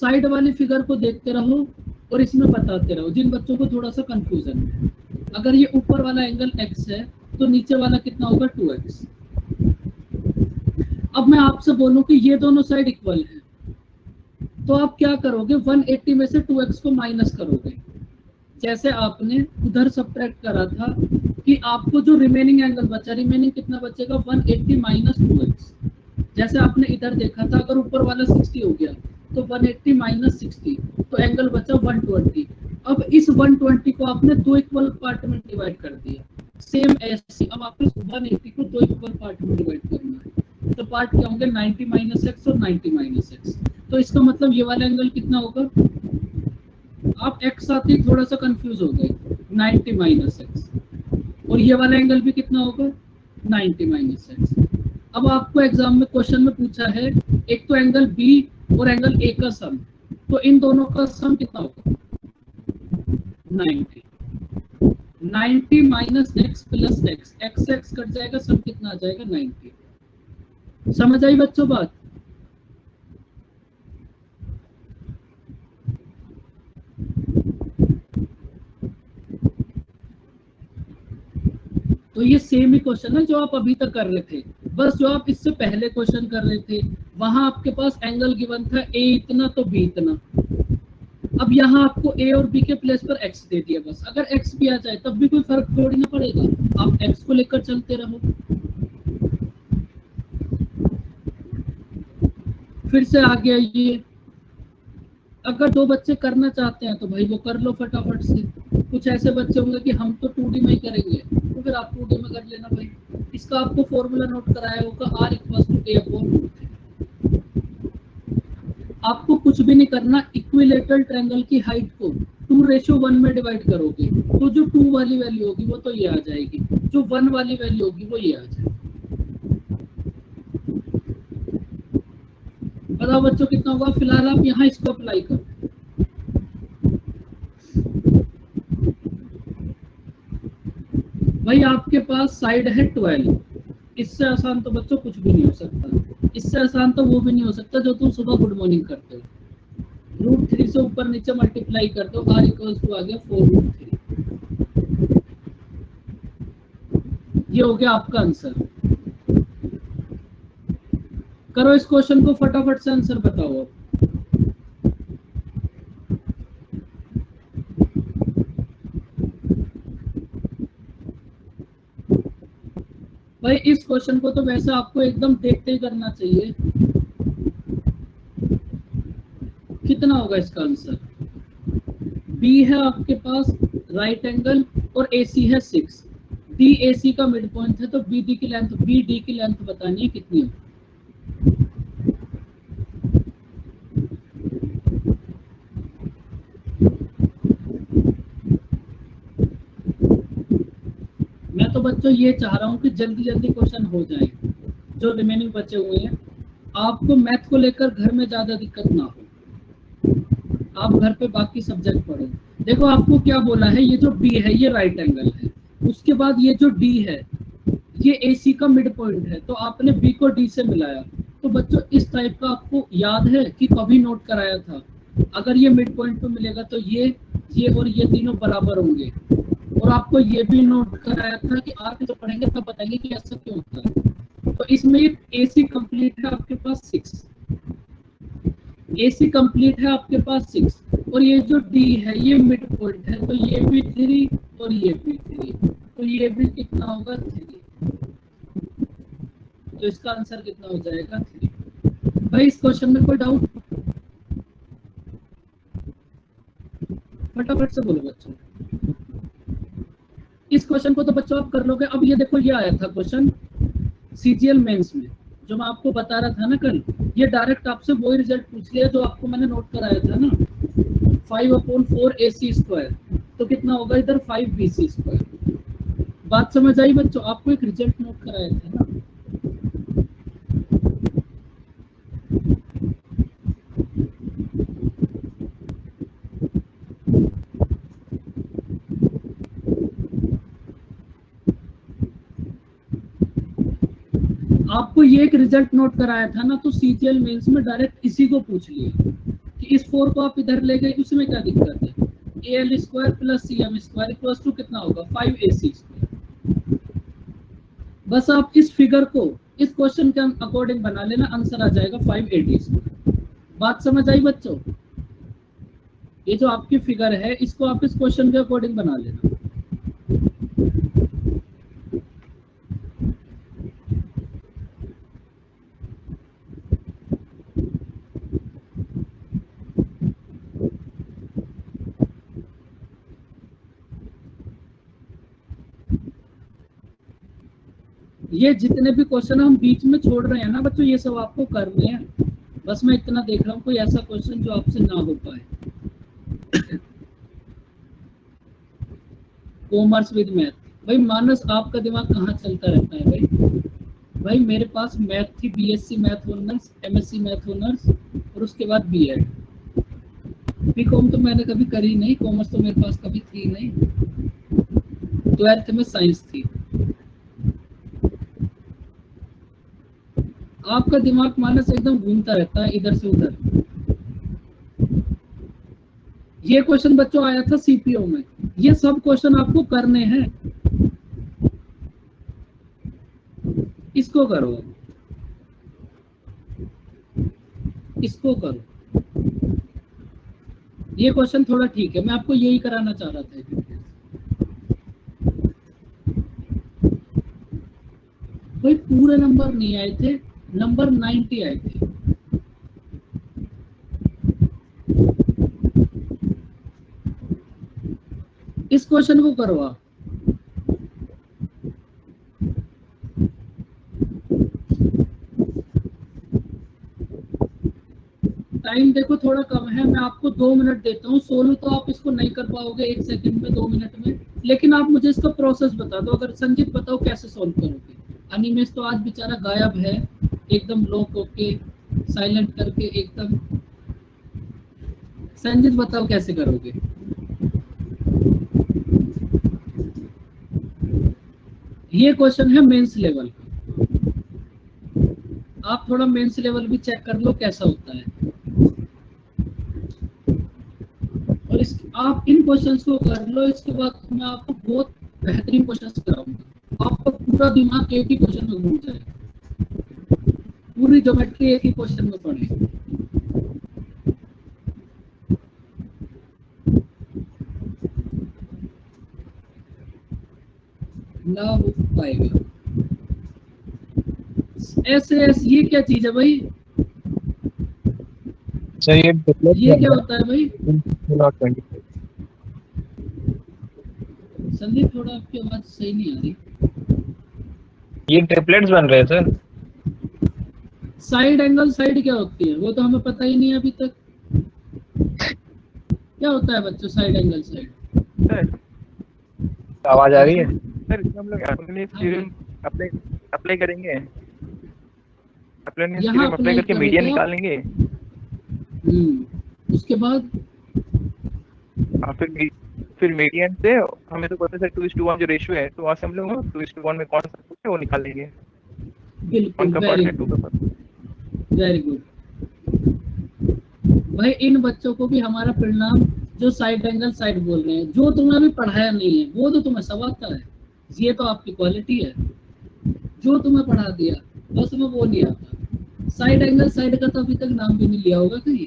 S1: साइड वाली फिगर को देखते रहो और इसमें बताते रहो, जिन बच्चों को थोड़ा सा कंफ्यूजन है। अगर ये ऊपर वाला एंगल x है, तो नीचे वाला कितना होगा? 2x। अब मैं आपसे बोलूं कि ये दोनों साइड इक्वल है, तो आप क्या करोगे? 180 में से 2x को माइनस करोगे, जैसे आपने उधर सब्ट्रैक्ट करा था कि आपको जो रिमेनिंग एंगल बचा, रिमेनिंग कितना बचेगा? 180 - 2x। जैसे आपने इधर देखा था, अगर ऊपर वाला 60 हो गया, तो 180 - 60, तो एंगल बचा 120। अब इस 120 को आपने दो इक्वल पार्ट में डिवाइड कर दिया। सेम ऐसे अब आपको 180 को दो इक्वल पार्ट में डिवाइड करना है, तो पार्ट क्या होंगे? 90 - x और 90 - x। तो इसका मतलब ये वाला एंगल कितना होगा? आप x आते ही थोड़ा सा कंफ्यूज हो गए, 90 - x। और ये वाला एंगल भी कितना होगा? 90 - x। अब आपको एग्जाम में क्वेश्चन में पूछा है, एक तो एंगल B और एंगल A का सम, तो इन दोनों का सम कितना होगा? 90 x + x, x कट जाएगा, सम कितना आ जाएगा? 90। समझ आई बच्चों बात? तो ये सेम ही क्वेश्चन है जो आप अभी तक कर रहे थे, बस जो आप इससे पहले क्वेश्चन कर रहे थे वहां आपके पास एंगल गिवन था ए इतना तो बी इतना। अब यहाँ आपको ए और बी के प्लेस पर एक्स दे दिया, बस अगर एक्स भी आ जाए तब भी कोई फर्क थोड़ी ना पड़ेगा, आप एक्स को लेकर चलते रहो। फिर से आगे आइए, अगर दो बच्चे करना चाहते हैं तो भाई वो कर लो फटाफट से। कुछ ऐसे बच्चे होंगे कि हम तो 2D में ही करेंगे, तो फिर आप 2D में कर लेना भाई। इसका आपको फॉर्मूला नोट कराया होगा, R = A/√3। आपको कुछ भी नहीं करना, इक्विलेटरल ट्रायंगल की हाइट को 2:1 में डिवाइड करोगे तो जो 2 वाली वैल्यू होगी वो तो ये आ जाएगी, जो 1 वाली वैल्यू होगी वो ये आ जाएगी। बताओ बच्चों कितना होगा? फिलहाल आप यहाँ इसको अप्लाई करो। भाई आपके पास साइड है 12, इससे आसान तो बच्चों कुछ भी नहीं हो सकता, इससे आसान तो वो भी नहीं हो सकता जो तुम सुबह गुड मॉर्निंग करते हो। √3 से ऊपर नीचे मल्टीप्लाई कर दो, R = आ गया 4√3। ये हो गया आपका आंसर। करो इस क्वेश्चन को, फटाफट से आंसर बताओ अब। भाई इस क्वेश्चन को तो वैसे आपको एकदम देखते ही करना चाहिए। कितना होगा इसका आंसर? बी है आपके पास राइट एंगल और AC है 6, डी AC का मिड पॉइंट है, तो BD की लेंथ, BD की लेंथ बतानी है कितनी है। मैं तो बच्चों ये चाह रहा हूँ कि जल्दी जल्दी क्वेश्चन हो जाए, जो रिमेनिंग बचे हुए हैं। आपको मैथ को लेकर घर में ज्यादा दिक्कत ना हो, आप घर पे बाकी सब्जेक्ट पढ़ो। देखो आपको क्या बोला है, ये जो B है ये राइट एंगल है, उसके बाद ये जो D है ये AC का मिड पॉइंट है, तो आपने B को D से मिलाया। तो बच्चों इस टाइप का आपको याद है कि कभी नोट कराया था, अगर ये मिड पॉइंट पे मिलेगा तो ये और ये तीनों बराबर होंगे। और आपको ये भी नोट कराया था कि आगे जो पढ़ेंगे तब बताएंगे कि ऐसा क्यों होता है। तो इसमें AC कंप्लीट है आपके पास 6, AC कंप्लीट है आपके पास 6, और ये जो D है ये मिड पॉइंट है, तो ये भी 3 और ये भी 3, तो ये भी कितना होगा 3। तो इसका आंसर कितना हो जाएगा 3। भाई इस क्वेश्चन में कोई डाउट? फटाफट से बोलो बच्चों। इस क्वेश्चन को तो बच्चों आप कर लोगे। अब ये देखो, ये आया था क्वेश्चन CGL मेंस में, जो मैं आपको बता रहा था ना कल, ये डायरेक्ट आपसे वही रिजल्ट पूछ लिया जो आपको मैंने नोट कराया था ना, 5/4 AC², तो कितना होगा इधर 5BC²। बात समझ आई बच्चों? आपको एक रिजल्ट नोट कराया था ना। आपको ये एक रिजल्ट नोट कराया था ना, तो CGL मेंस में डायरेक्ट इसी को पूछ लिया कि इस 4 को आप इधर ले गए, उसमें क्या दिक्कत है। AL² + CM² = कितना होगा 5AC²। बस आप इस फिगर को इस क्वेश्चन के अकॉर्डिंग बना लेना, आंसर आ जाएगा 580²। बात समझ आई बच्चों? ये जो आपकी फिगर है इसको आप इस क्वेश्चन के अकॉर्डिंग बना लेना। ये जितने भी क्वेश्चन हम बीच में छोड़ रहे हैं ना बच्चों, ये सब आपको करने हैं। बस मैं इतना देख रहा हूँ कोई ऐसा क्वेश्चन जो आपसे ना हो पाए। कॉमर्स विद मैथ, भाई मानस आपका दिमाग कहाँ चलता रहता है भाई? भाई मेरे पास मैथ थी, BSc math honours, MSc math honours, और उसके बाद B.Ed। बीकॉम तो मैंने कभी करी नहीं, कॉमर्स तो मेरे पास कभी थी नहीं, 12th में साइंस थी। आपका दिमाग मानस एकदम घूमता रहता है इधर से उधर। ये क्वेश्चन बच्चों आया था CPO में, ये सब क्वेश्चन आपको करने हैं। इसको करो, इसको करो। ये क्वेश्चन थोड़ा ठीक है, मैं आपको यही कराना चाह रहा था। कोई पूरे नंबर नहीं आए थे, नंबर 90 आए थे। इस क्वेश्चन को करवा, टाइम देखो थोड़ा कम है, मैं आपको 2 मिनट देता हूँ। सोल्व तो आप इसको नहीं कर पाओगे 1 सेकंड में, 2 मिनट में, लेकिन आप मुझे इसका प्रोसेस बता दो। अगर संजीत बताओ कैसे सोल्व करोगे। अनिमेश तो आज बेचारा गायब है, एकदम लॉक होके साइलेंट करके एकदम। संजीत बताओ कैसे करोगे। ये क्वेश्चन है मेंस लेवल का, आप थोड़ा मेंस लेवल भी चेक कर लो कैसा होता है। और आप इन क्वेश्चंस को कर लो, इसके बाद मैं आपको बहुत बेहतरीन क्वेश्चंस कराऊंगा। आपका पूरा दिमाग एक ही क्वेश्चन में घूम जाएगा, पूरी ज्योमेट्री एक ही क्वेश्चन में पढ़े। ना हो पाएगा। ऐसे ये क्या चीज है भाई?
S3: सर
S1: ये क्या होता है भाई? संदीप थोड़ा आपकी आवाज सही नहीं आ रही।
S3: ये ट्रिपलेट्स बन रहे हैं सर।
S1: साइड एंगल साइड क्या होती है वो तो हमें पता ही नहीं है अभी तक। क्या होता है बच्चों साइड एंगल साइड?
S4: सर
S3: आवाज आ रही है?
S4: सर इसमें हम लोग एपोलोनियस थ्योरम अप्लाई करेंगे, एपोलोनियस
S1: यहाँ
S4: थ्योरम अप्लाई करके
S1: करोगे
S4: मीडियन
S1: आप?
S4: निकालेंगे।
S1: उसके बाद
S4: फिर मीडियन से हमें तो पता है 2:1 जो रेशियो है, तो वहाँ से हम लोग 2:1 में कौन सा है वो निकाल लेंगे।
S1: बिल्कुल,
S4: 1 का पार्ट है 2 का पार्ट।
S1: वेरी गुड भाई। इन बच्चों को भी हमारा परिणाम जो साइड एंगल साइड बोल रहे हैं, जो तुम्हें अभी पढ़ाया नहीं है वो तो तुम्हें सब आता है। ये तो आपकी क्वालिटी है, जो तुम्हें पढ़ा दिया बस तुम्हें वो नहीं आता। साइड एंगल साइड का तो अभी तक नाम भी नहीं लिया होगा कहीं।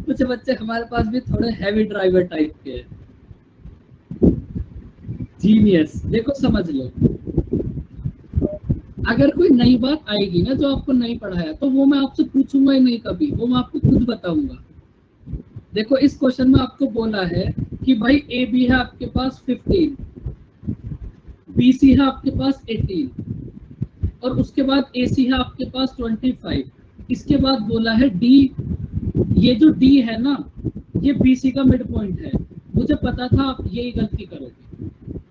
S1: कुछ बच्चे हमारे पास भी थोड़े हैवी ड्राइवर टाइप के हैं। जीनियस, देखो समझ लो। अगर कोई नई बात आएगी ना जो आपको नहीं पढ़ाया, तो वो मैं आपसे पूछूंगा ही नहीं कभी, वो मैं आपको खुद बताऊंगा। देखो इस क्वेश्चन में आपको बोला है कि भाई ए बी है आपके पास 15, बी सी है आपके पास 18 और उसके बाद ए सी है आपके पास 25। इसके बाद बोला है डी, ये जो डी है ना ये बी सी का मिड पॉइंट है। मुझे पता था आप यही गलती करोगे,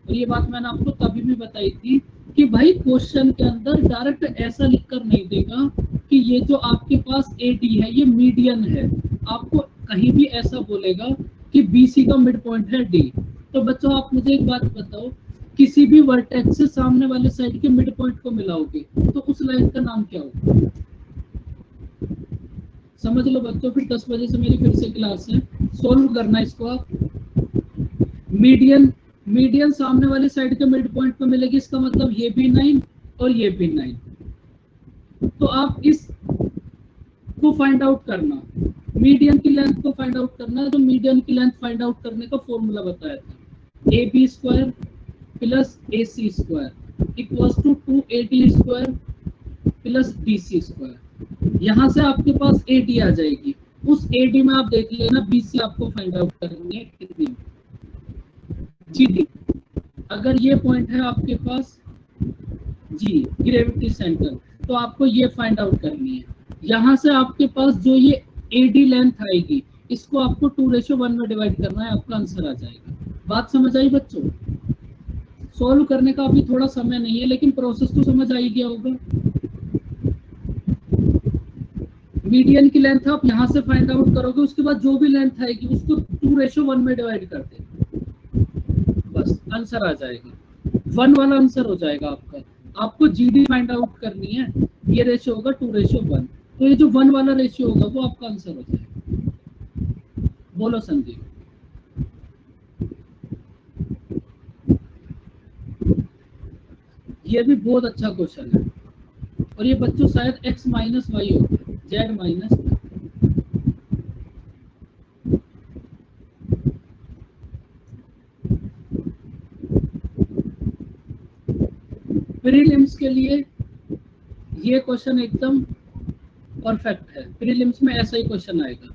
S1: और ये बात मैंने आपको तभी भी बताई थी कि भाई क्वेश्चन के अंदर डायरेक्ट ऐसा लिखकर नहीं देगा कि ये जो आपके पास ए डी है ये मीडियन है। आपको कहीं भी ऐसा बोलेगा कि बी सी का मिड पॉइंट है डी। तो बच्चों आप मुझे एक बात बताओ, किसी भी वर्टेक्स से सामने वाले साइड के मिड पॉइंट को मिलाओगे तो उस लाइन का नाम क्या होगा? समझ लो बच्चों, फिर 10 बजे से मेरी फिर से क्लास है, सोल्व करना इसको आप। मीडियन सामने वाली साइड के मिड पॉइंट पे मिलेगी, इसका मतलब ये भी 9 और ये भी 9। तो आप इस को फाइंड आउट करना, मीडियन की लेंथ को फाइंड आउट करना। तो मीडियन की लेंथ फाइंड आउट करने का फॉर्मूला बताया था, A B square plus A C square equals to 2AD square plus BC square. यहाँ से आपके पास AD आ जाएगी, उस AD में आप देख लेना BC आपको फाइंड आउट करनी है कितनी, GD। अगर ये पॉइंट है आपके पास G ग्रेविटी सेंटर, तो आपको ये फाइंड आउट करनी है। यहाँ से आपके पास जो ये AD लेंथ आएगी इसको आपको 2:1 में डिवाइड करना है, आपका आंसर आ जाएगा। बात समझ आई बच्चों? सॉल्व करने का अभी थोड़ा समय नहीं है, लेकिन प्रोसेस तो समझ आ ही गया होगा। मीडियन की लेंथ आप यहाँ से फाइंड आउट करोगे, उसके बाद जो भी लेंथ आएगी उसको 2:1 में डिवाइड कर देना, बस आंसर आ जाएगा। 1 वाला आंसर हो जाएगा आपका। आपको GD फाइंड आउट करनी है, ये रेशियो होगा 2:1, तो ये जो 1 वाला रेशियो होगा वो आपका आंसर हो जाएगा। बोलो संदीप। ये भी बहुत अच्छा क्वेश्चन है, और ये बच्चों शायद x माइनस वाई होता है, z माइनस। प्रीलिम्स के लिए ये क्वेश्चन एकदम परफेक्ट है, प्रीलिम्स में ऐसा ही क्वेश्चन आएगा।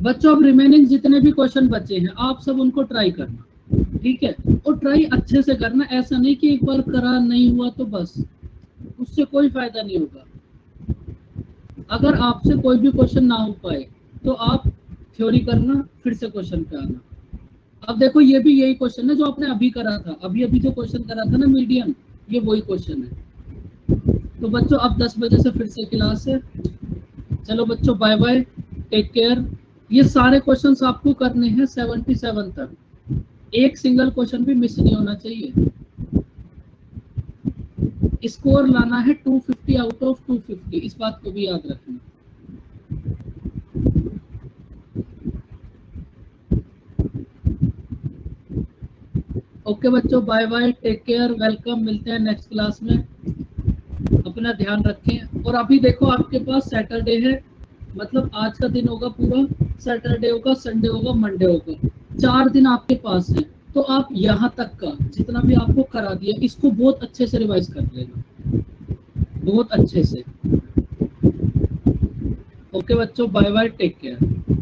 S1: बच्चों अब रिमेनिंग जितने भी क्वेश्चन बचे हैं आप सब उनको ट्राई करना, ठीक है, और ट्राई अच्छे से करना, ऐसा नहीं कि एक बार करा नहीं हुआ तो बस, उससे कोई फायदा नहीं होगा। अगर आपसे कोई भी क्वेश्चन ना हो पाए तो आप थ्योरी करना, फिर से क्वेश्चन पे आना। अब देखो ये भी यही क्वेश्चन है जो आपने अभी करा था, अभी अभी जो क्वेश्चन करा था ना मीडियम, ये वही क्वेश्चन है। तो बच्चों अब 10 बजे से फिर से क्लास है। चलो बच्चों बाय बाय, टेक केयर। ये सारे क्वेश्चंस आपको करने हैं 77 तक, एक सिंगल क्वेश्चन भी मिस नहीं होना चाहिए। स्कोर लाना है 250 आउट ऑफ 250, इस बात को भी याद रखना। ओके बच्चों, bye bye, take care, welcome, मिलते हैं नेक्स्ट क्लास में। अपना ध्यान रखें। और अभी देखो आपके पास सैटरडे है, मतलब आज का दिन होगा पूरा, सैटरडे होगा, संडे होगा, मंडे होगा, 4 दिन आपके पास है। तो आप यहाँ तक का जितना भी आपको करा दिया इसको बहुत अच्छे से रिवाइज कर लेना, बहुत अच्छे से। ओके बच्चों, बाय बाय, टेक केयर।